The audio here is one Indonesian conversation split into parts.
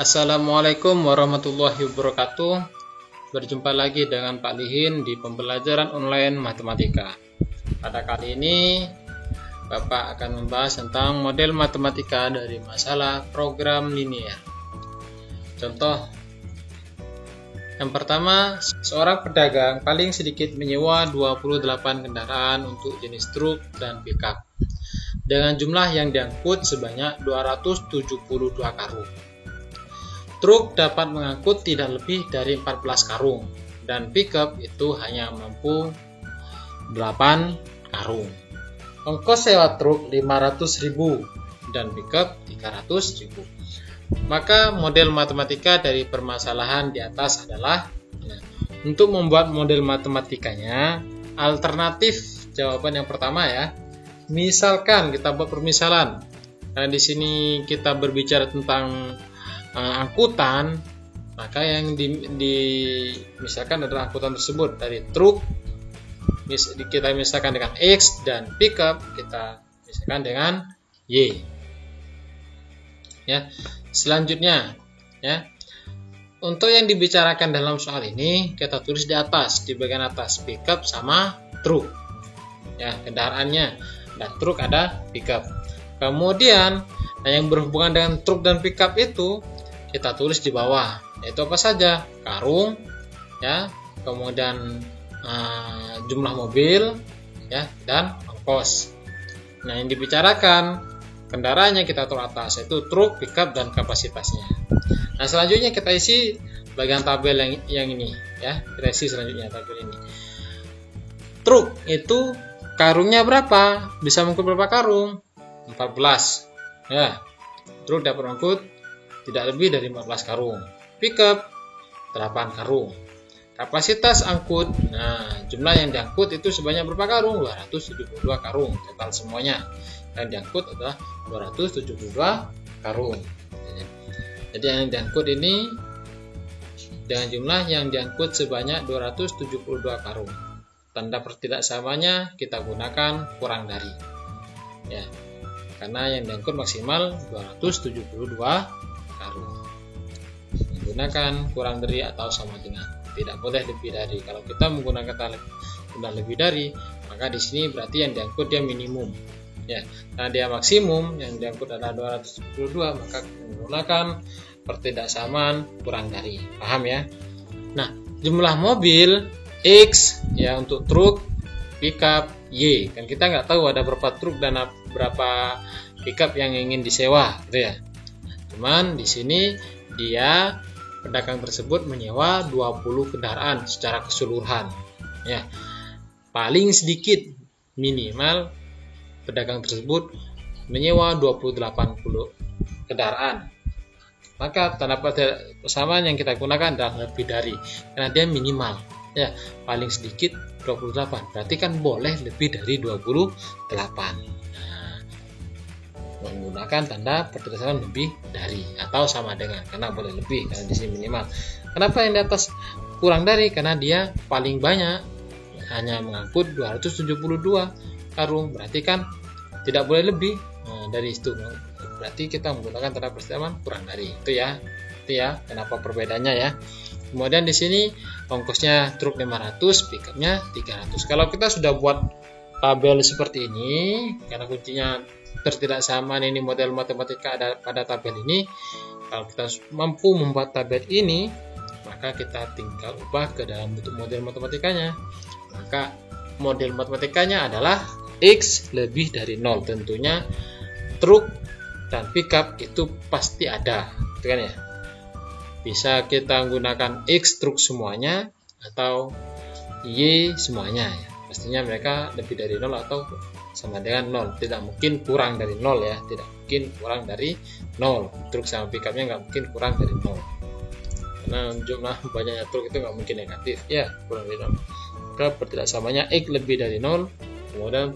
Assalamualaikum warahmatullahi wabarakatuh. Berjumpa lagi dengan Pak Lihin di pembelajaran online matematika. Pada kali ini Bapak akan membahas tentang model matematika dari masalah program linear. Contoh yang pertama, seorang pedagang paling sedikit menyewa 28 kendaraan untuk jenis truk dan pickup dengan jumlah yang diangkut sebanyak 272 karung. Truk dapat mengangkut tidak lebih dari 14 karung dan pickup itu hanya mampu 8 karung. Ongkos sewa truk 500.000 dan pickup 300.000. Maka model matematika dari permasalahan di atas adalah, untuk membuat model matematikanya, alternatif jawaban yang pertama ya. Misalkan kita buat permisalan. Nah, di sini kita berbicara tentang angkutan, maka yang misalkan adalah angkutan tersebut dari truk kita misalkan dengan X dan pickup kita misalkan dengan Y. Ya, selanjutnya ya. Untuk yang dibicarakan dalam soal ini kita tulis di atas, di bagian atas pickup sama truk. Ya, kendaraannya ada truk ada pickup. Kemudian yang berhubungan dengan truk dan pickup itu kita tulis di bawah, yaitu apa saja? Karung, ya, kemudian jumlah mobil, ya, dan ongkos. Nah, yang dibicarakan kendaraannya kita tulis atas, yaitu truk, pickup, dan kapasitasnya. Nah, selanjutnya kita isi bagian tabel yang ini, ya. Kita isi selanjutnya tabel ini. Truk itu karungnya berapa? Bisa mengangkut berapa karung? 14. Ya, truk dapat mengangkut tidak lebih dari 14 karung. Pickup 8 karung. Kapasitas angkut, nah jumlah yang diangkut itu sebanyak berapa karung? 272 karung total semuanya. Yang diangkut adalah 272 karung. Jadi yang diangkut ini dengan jumlah yang diangkut sebanyak 272 karung. Tanda pertidaksamanya kita gunakan kurang dari. Ya. Karena yang diangkut maksimal 272 karung. Menggunakan kurang dari atau sama dengan, tidak boleh lebih dari. Kalau kita menggunakan kata lebih dari, maka di sini berarti yang diangkut dia minimum. Ya, nah dia maksimum yang diangkut adalah 272, maka menggunakan pertidaksamaan kurang dari. Paham ya? Nah, jumlah mobil X ya untuk truk, pickup Y. Kan kita nggak tahu ada berapa truk dan berapa pickup yang ingin disewa, gitu ya. Cuman di sini dia pedagang tersebut menyewa 20 kendaraan secara keseluruhan. Ya. Paling sedikit minimal pedagang tersebut menyewa 28 kendaraan. Maka tanda persamaan yang kita gunakan adalah lebih dari, karena dia minimal. Ya, paling sedikit 28. Berarti kan boleh lebih dari 28. Menggunakan tanda pertidaksamaan lebih dari atau sama dengan, karena boleh lebih karena di sini minimal. Kenapa yang di atas kurang dari? Karena dia paling banyak hanya mengangkut 272 karung, berarti kan tidak boleh lebih. Dari itu berarti kita menggunakan tanda pertidaksamaan kurang dari. Itu ya kenapa perbedaannya ya. Kemudian di sini ongkosnya truk 500, pickupnya 300. Kalau kita sudah buat tabel seperti ini, karena kuncinya pertidaksamaan ini model matematika ada pada tabel ini. Kalau kita mampu membuat tabel ini, maka kita tinggal ubah ke dalam bentuk model matematikanya. Maka model matematikanya adalah X lebih dari 0. Tentunya truk dan pickup itu pasti ada, gitu kan ya. Bisa kita gunakan X truk semuanya atau Y semuanya ya. Pastinya mereka lebih dari 0 atau sama dengan 0. Tidak mungkin kurang dari 0 ya. Tidak mungkin kurang dari 0. Truk sama pickupnya nggak mungkin kurang dari 0. Karena jumlah banyaknya truk itu nggak mungkin negatif ya, kurang dari 0. Maka pertidaksamanya X lebih dari 0. Kemudian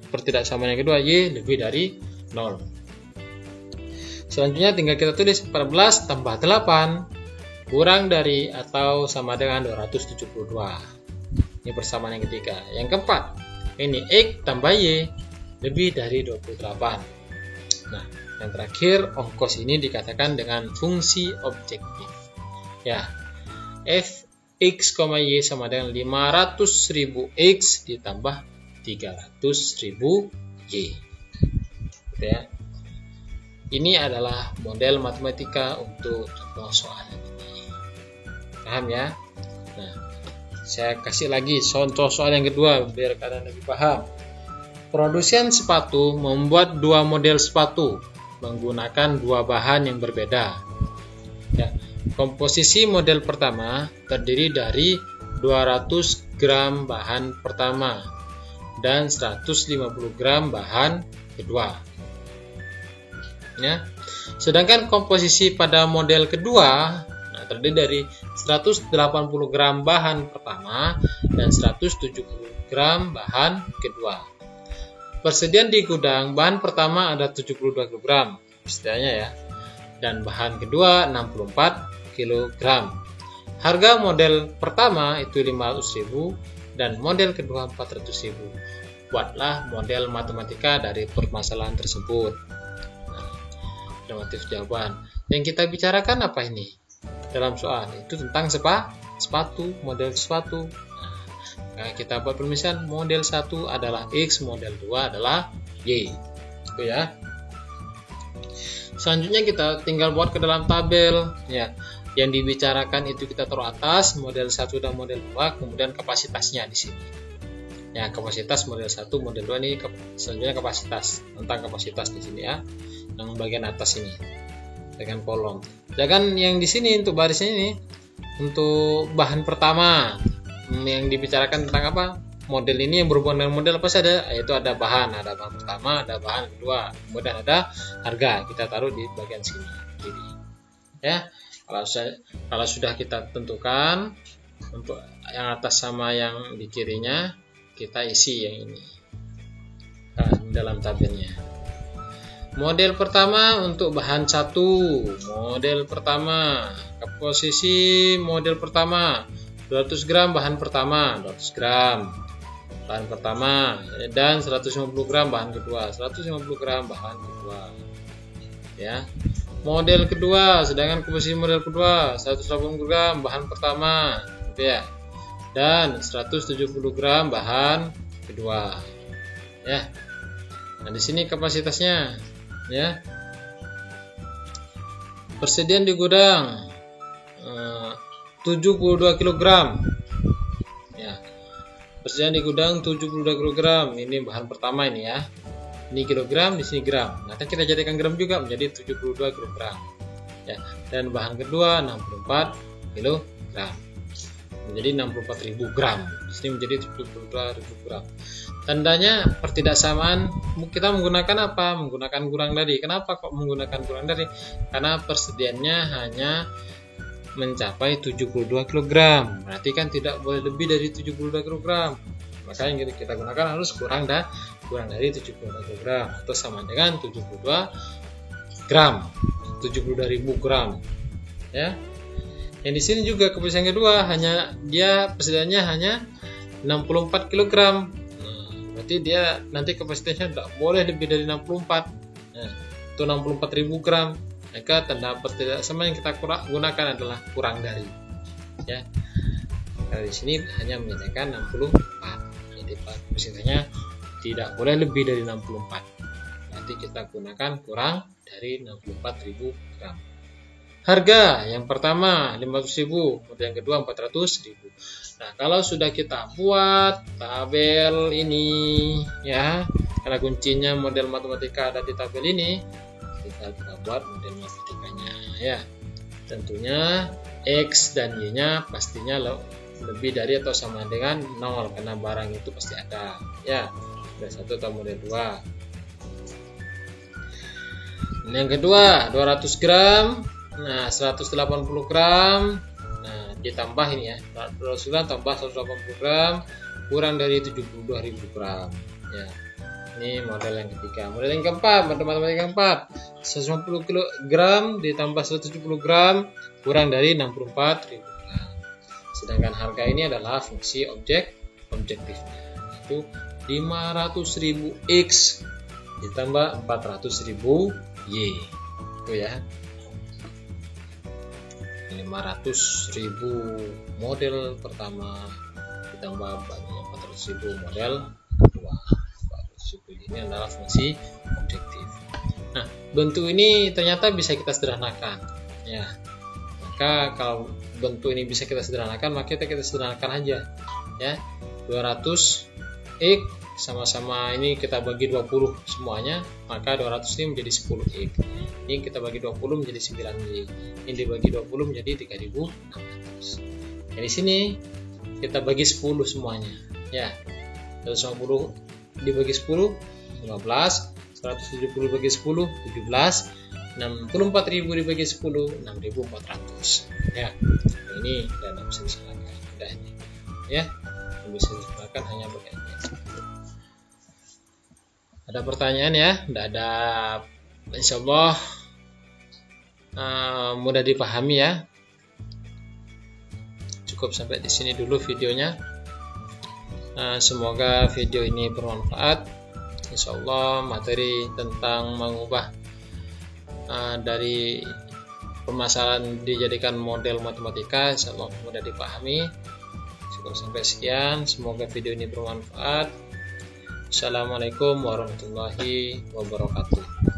pertidaksamaan yang kedua Y lebih dari 0. Selanjutnya tinggal kita tulis 14 tambah 8 kurang dari atau sama dengan 272. Ini persamaan yang ketiga. Yang keempat, ini X tambah Y lebih dari 28. Nah, Yang terakhir, ongkos ini dikatakan dengan fungsi objektif. Ya, fx, y sama dengan 500.000 x ditambah 300.000 y. Gitu ya. Ini adalah model matematika untuk contoh soal ini. Paham ya? Nah, saya kasih lagi contoh soal yang kedua biar kalian lebih paham. Produsen sepatu membuat 2 model sepatu menggunakan 2 bahan yang berbeda. Ya, komposisi model pertama terdiri dari 200 gram bahan pertama dan 150 gram bahan kedua. Ya. Sedangkan komposisi pada model kedua terdiri dari 180 gram bahan pertama dan 170 gram bahan kedua. Persediaan di gudang bahan pertama ada 72 kg persediaannya ya, dan bahan kedua 64 kg. Harga model pertama itu 500.000 dan model kedua 400.000. Buatlah model matematika dari permasalahan tersebut. Afirmatif jawaban. Yang kita bicarakan apa ini? Dalam soal itu tentang sepatu, model sepatu. Nah, kita buat permisalan model 1 adalah X, model 2 adalah Y. Itu ya. Selanjutnya kita tinggal buat ke dalam tabel ya. Yang dibicarakan itu kita taruh atas model 1 dan model 2, kemudian kapasitasnya di sini. Ya, kapasitas model 1, model 2 ini selanjutnya kapasitas, tentang kapasitas di sini ya. Yang bagian atas ini dengan kolom. Sedangkan yang di sini untuk barisnya ini untuk bahan pertama yang dibicarakan tentang apa? Model ini yang berhubungan dengan model apa saja? Yaitu ada bahan pertama, ada bahan kedua, kemudian ada harga. Kita taruh di bagian sini kiri. Ya, kalau sudah kita tentukan untuk yang atas sama yang di kirinya, kita isi yang ini dalam tabelnya. Model pertama untuk bahan 1, model pertama, komposisi model pertama 200 gram bahan pertama, 200 gram bahan pertama, dan 150 gram bahan kedua, 150 gram bahan kedua ya. Model kedua, sedangkan komposisi model kedua 180 gram bahan pertama gitu ya, dan 170 gram bahan kedua ya. Nah, di sini kapasitasnya ya. Persediaan di gudang 72 kg ya. Persediaan di gudang 72 kg. Ini bahan pertama ini ya. Ini kilogram, di sini gram. Nanti kita jadikan gram juga menjadi 72 kg ya. Dan bahan kedua 64 kg. Menjadi 64.000 gram. Di sini menjadi 72.000 gram. Tandanya pertidaksamaan kita menggunakan apa? Menggunakan kurang dari. Kenapa kok menggunakan kurang dari? Karena persediaannya hanya mencapai 72 kg. Berarti kan tidak boleh lebih dari 72 kg. Makanya kita gunakan harus kurang dari 72 kg atau sama dengan 72 gram. 72.000 gram. Ya. Yang di sini juga komposisi yang kedua persediaannya hanya 64 kg. Berarti dia nanti kapasitasnya tidak boleh lebih dari 64. Nah, itu 64.000 gram. Maka tanda pertidaksamaan yang kita gunakan adalah kurang dari. Ya. Dari sini hanya menyatakan 64. Jadi kapasitasnya tidak boleh lebih dari 64. Nanti kita gunakan kurang dari 64.000 gram. Harga yang pertama 500.000, kemudian yang kedua 400.000. Nah, kalau sudah kita buat tabel ini ya, karena kuncinya model matematika ada di tabel ini, kita buat model matematikanya ya. Tentunya X dan Y-nya pastinya lebih dari atau sama dengan 0 karena barang itu pasti ada ya. Model 1 atau model 2. Yang kedua 200 gram. Nah, 180 gram. Nah, ditambah ini ya. 200 gram tambah 180 gram kurang dari 72.000 gram. Ya. Ini model yang ketiga. Model yang keempat, matematika yang keempat. 150 kg ditambah 170 gram kurang dari 64.000 gram. Sedangkan harga ini adalah fungsi objektifnya. Itu 500.000 X ditambah 400.000 Y itu ya. 500.000 model pertama ditambah 400.000 model kedua. 400.000 ini adalah fungsi objektif. Nah, bentuk ini ternyata bisa kita sederhanakan ya. Maka kalau bentuk ini bisa kita sederhanakan, maka kita sederhanakan aja ya. 200x sama-sama ini kita bagi 20 semuanya, maka 200 ini menjadi 10x. Ini kita bagi 20 menjadi 9y. Ini dibagi 20 menjadi 3.600. Di sini kita bagi 10 semuanya ya. 150 dibagi 10 15, 170 bagi 10 17, 64.000 dibagi 10 6.400 ya. Ini tidak bisa disalahkan mudahnya ya. Bisa disalahkan hanya begini. Ada pertanyaan ya? Tidak ada. Insyaallah mudah dipahami ya. Cukup sampai di sini dulu videonya. Semoga video ini bermanfaat. Insyaallah materi tentang mengubah dari permasalahan dijadikan model matematika insyaallah mudah dipahami. Cukup sampai sekian. Semoga video ini bermanfaat. Assalamualaikum warahmatullahi wabarakatuh.